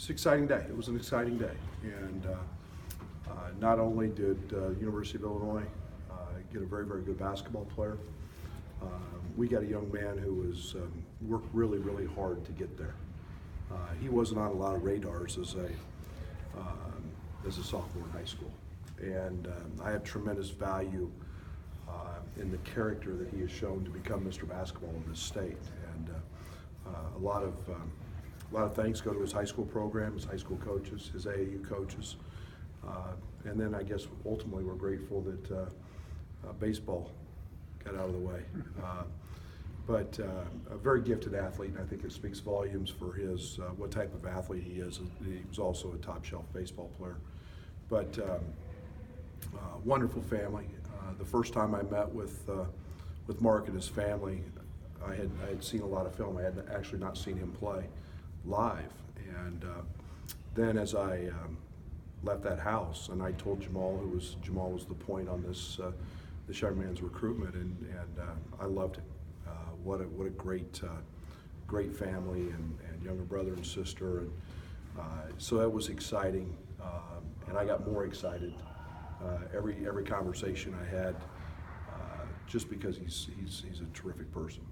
It's an exciting day. It was an exciting day, and not only did University of Illinois get a very, very good basketball player, we got a young man who was worked really, really hard to get there. He wasn't on a lot of radars as a sophomore in high school, and I have tremendous value in the character that he has shown to become Mr. Basketball in this state, and a lot of thanks go to his high school program, his high school coaches, his AAU coaches, and then I guess ultimately we're grateful that baseball got out of the way. But a very gifted athlete, and I think it speaks volumes for his what type of athlete he is. He was also a top shelf baseball player. But wonderful family. The first time I met with Mark and his family, I had seen a lot of film. I had actually not seen him play live. And then as I left that house, and I told Jamal was the point on this young man's recruitment, and I loved him. What a great family and younger brother and sister, and so that was exciting, and I got more excited every conversation I had, just because he's a terrific person.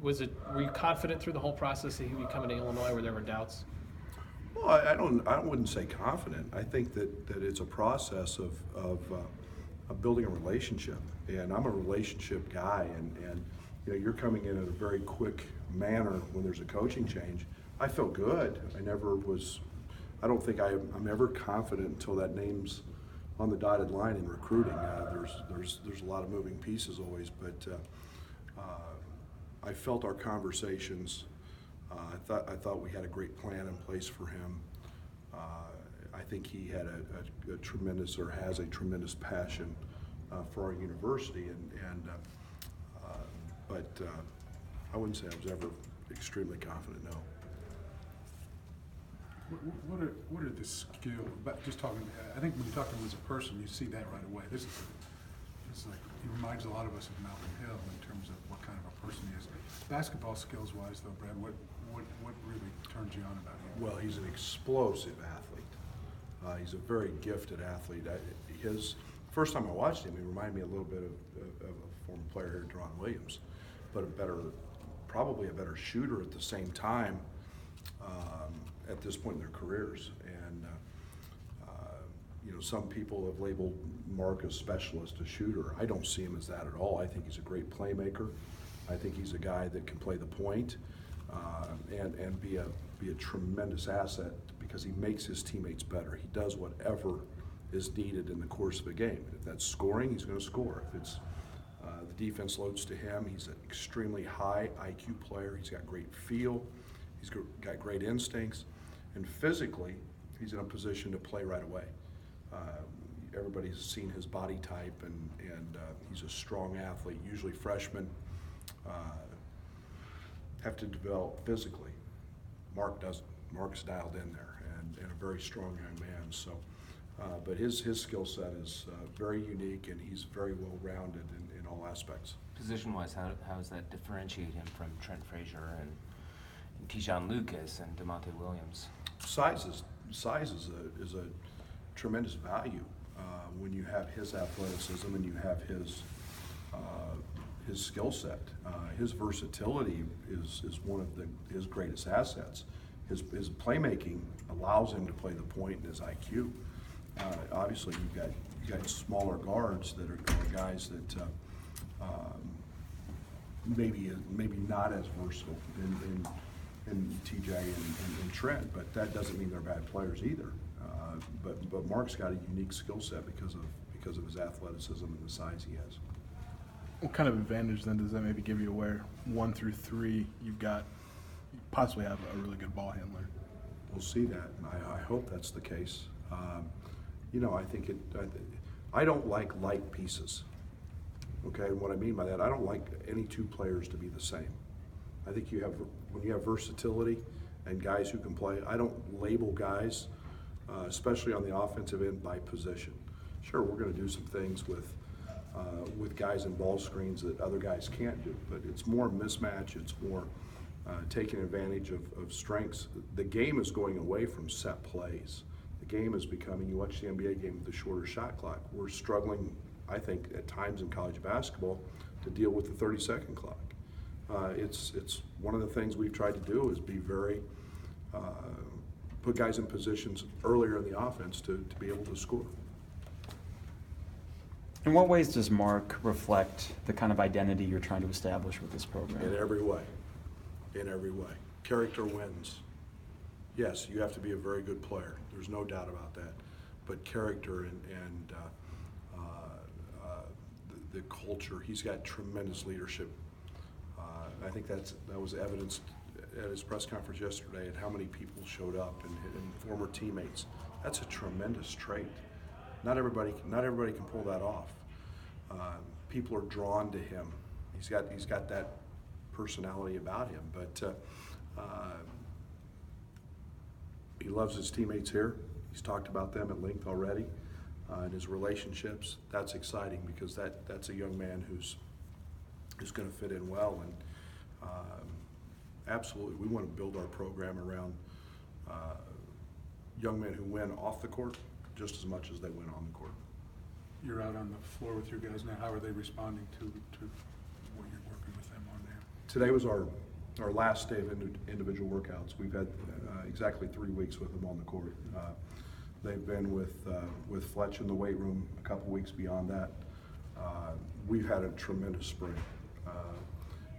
Were you confident through the whole process that he would be coming to Illinois, where there were doubts? Well, I wouldn't say confident. I think that it's a process of building a relationship, and I'm a relationship guy, and you're coming in a very quick manner when there's a coaching change. I felt good. I don't think I'm ever confident until that name's on the dotted line in recruiting. There's a lot of moving pieces always, but I felt our conversations. I thought we had a great plan in place for him. I think he had a tremendous, or has a tremendous passion for our university, but I wouldn't say I was ever extremely confident. No. What are the skills? Just talking, I think when you talk to him as a person, you see that right away. It's like he reminds a lot of us of Malcolm Hill in terms of what kind of a person he is. Basketball skills wise, though, Brad, what really turns you on about him? Well, he's an explosive athlete. He's a very gifted athlete. His first time I watched him, he reminded me a little bit of a former player here, Deron Williams, but probably a better shooter at the same time at this point in their careers. And some people have labeled Mark as specialist, a shooter. I don't see him as that at all. I think he's a great playmaker. I think he's a guy that can play the point and be a tremendous asset, because he makes his teammates better. He does whatever is needed in the course of a game. If that's scoring, he's going to score. If it's the defense loads to him, he's an extremely high IQ player. He's got great feel. He's got great instincts. And physically, he's in a position to play right away. Everybody's seen his body type, and he's a strong athlete. Usually freshmen have to develop physically. Mark doesn't. Mark's dialed in there, and a very strong young man. So, but his skill set is very unique, and he's very well-rounded in all aspects. Position-wise, how does that differentiate him from Trent Frazier and Tijon Lucas and DeMonte Williams? Size is a tremendous value when you have his athleticism and you have his skill set. His versatility is one of his greatest assets. His playmaking allows him to play the point in his IQ. Obviously, you've got smaller guards that are guys that maybe not as versatile in TJ and Trent, but that doesn't mean they're bad players either. But Mark's got a unique skill set because of his athleticism and the size he has. What kind of advantage then does that maybe give you, where 1 through 3 you possibly have a really good ball handler? We'll see that, and I hope that's the case. I don't like light pieces. Okay, and what I mean by that, I don't like any two players to be the same. I think when you have versatility and guys who can play, I don't label guys, especially on the offensive end, by position. Sure, we're going to do some things with guys in ball screens that other guys can't do, but it's more mismatch. It's more taking advantage of strengths. The game is going away from set plays. The game is becoming, you watch the NBA game with the shorter shot clock. We're struggling, I think, at times in college basketball to deal with the 30-second clock. It's one of the things we've tried to do is be very, put guys in positions earlier in the offense to be able to score. In what ways does Mark reflect the kind of identity you're trying to establish with this program? In every way. In every way. Character wins. Yes, you have to be a very good player. There's no doubt about that. But character and the culture, he's got tremendous leadership. I think that was evidenced at his press conference yesterday and how many people showed up and former teammates. That's a tremendous trait. Not everybody can pull that off. People are drawn to him. He's got that personality about him, but he loves his teammates here. He's talked about them at length already, and his relationships. That's exciting because that's a young man who's going to fit in well, and absolutely, we want to build our program around young men who win off the court just as much as they win on the court. You're out on the floor with your guys now. How are they responding to what you're working with them on there? Today was our last day of individual workouts. We've had exactly 3 weeks with them on the court. They've been with Fletch in the weight room a couple weeks beyond that. We've had a tremendous spring.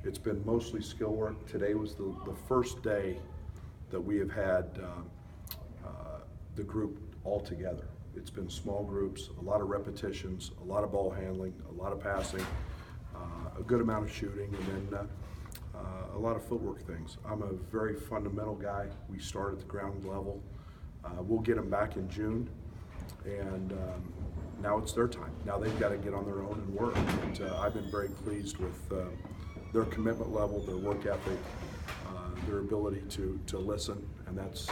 It's been mostly skill work. Today was the first day that we have had the group all together. It's been small groups, a lot of repetitions, a lot of ball handling, a lot of passing, a good amount of shooting, and then a lot of footwork things. I'm a very fundamental guy. We start at the ground level. We'll get them back in June, and now it's their time. Now they've got to get on their own and work. And I've been very pleased with their commitment level, their work ethic, their ability to listen, and that's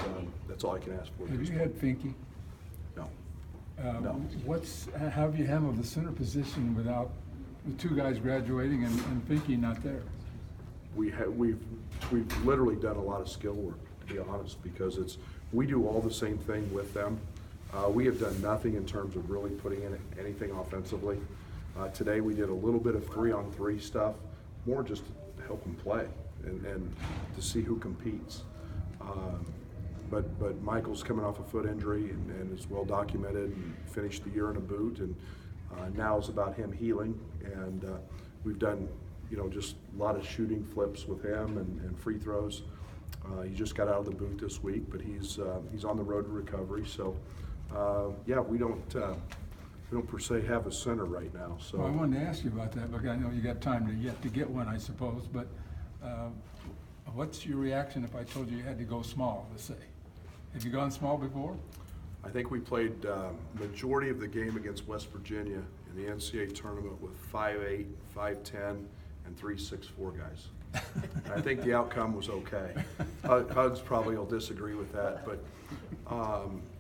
all I can ask for. Have you had Finke? No. No. How have you handled the center position without the two guys graduating and Finke not there? We've literally done a lot of skill work, to be honest, because we do all the same thing with them. We have done nothing in terms of really putting in anything offensively. Today we did a little bit of 3-on-3 stuff, more just to help them play and to see who competes. But Michael's coming off a foot injury and is well documented and finished the year in a boot, and now it's about him healing. And we've done, just a lot of shooting flips with him and free throws. He just got out of the boot this week, but he's on the road to recovery. So yeah, we don't per se have a center right now. So Well, I wanted to ask you about that, because I know you got time to get one, I suppose. But what's your reaction if I told you had to go small? Let's say, have you gone small before? I think we played majority of the game against West Virginia in the NCAA tournament with 5'8", 5'10", and 3'6", 4 guys. I think the outcome was okay. Hugs probably will disagree with that, but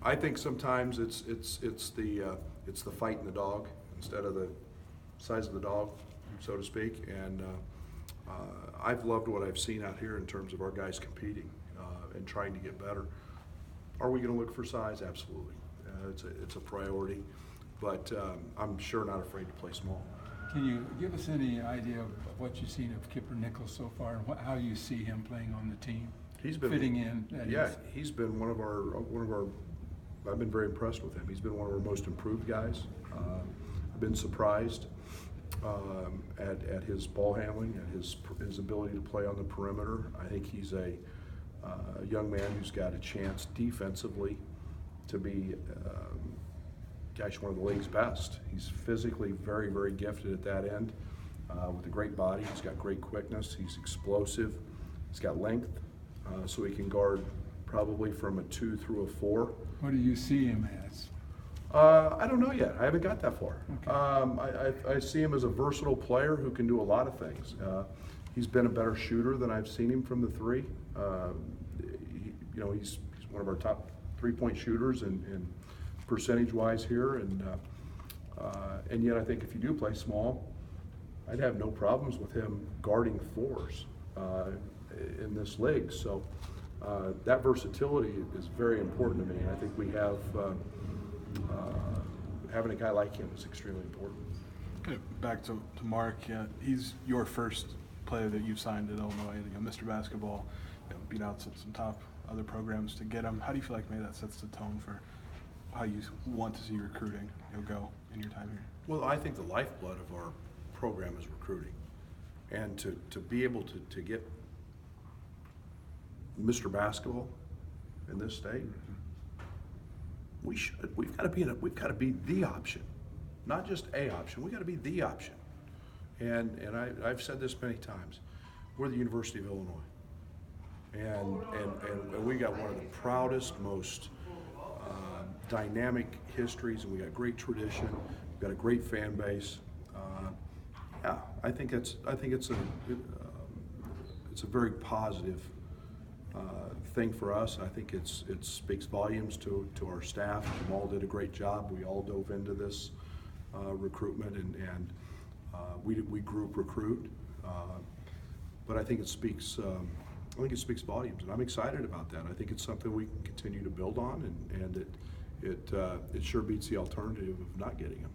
I think sometimes it's the fight in the dog instead of the size of the dog, so to speak. And I've loved what I've seen out here in terms of our guys competing and trying to get better. Are we going to look for size? Absolutely. It's a priority, but I'm sure not afraid to play small. Can you give us any idea of what you've seen of Kipper Nichols so far, and how you see him playing on the team? He's been fitting in. He's been one of our. I've been very impressed with him. He's been one of our most improved guys. I've been surprised at his ball handling and his ability to play on the perimeter. I think he's a young man who's got a chance defensively to be, one of the league's best. He's physically very, very gifted at that end with a great body. He's got great quickness. He's explosive. He's got length, so he can guard probably from a 2 through a 4. What do you see him as? I don't know yet. I haven't got that far. Okay. I see him as a versatile player who can do a lot of things. He's been a better shooter than I've seen him from the 3. He's one of our top 3-point shooters and percentage-wise here, and yet I think if you do play small, I'd have no problems with him guarding 4s. in this league. So that versatility is very important to me. And I think we have having a guy like him is extremely important. Okay, back to Mark. He's your first player that you've signed at Illinois. Mr. Basketball, beat out some top other programs to get him. How do you feel like maybe that sets the tone for how you want to see recruiting go in your time here? Well, I think the lifeblood of our program is recruiting. And to be able to get Mr. Basketball in this state, we've got to be the option, not just a option. We've got to be the option. And I've said this many times. We're the University of Illinois. And we got one of the proudest, most dynamic histories, and we got great tradition. We've got a great fan base. Yeah, I think it's a very positive thing for us. I think it speaks volumes to our staff. Jamal did a great job. We all dove into this recruitment, and we group recruit. But I think it speaks. I think it speaks volumes, and I'm excited about that. I think it's something we can continue to build on, and it sure beats the alternative of not getting him.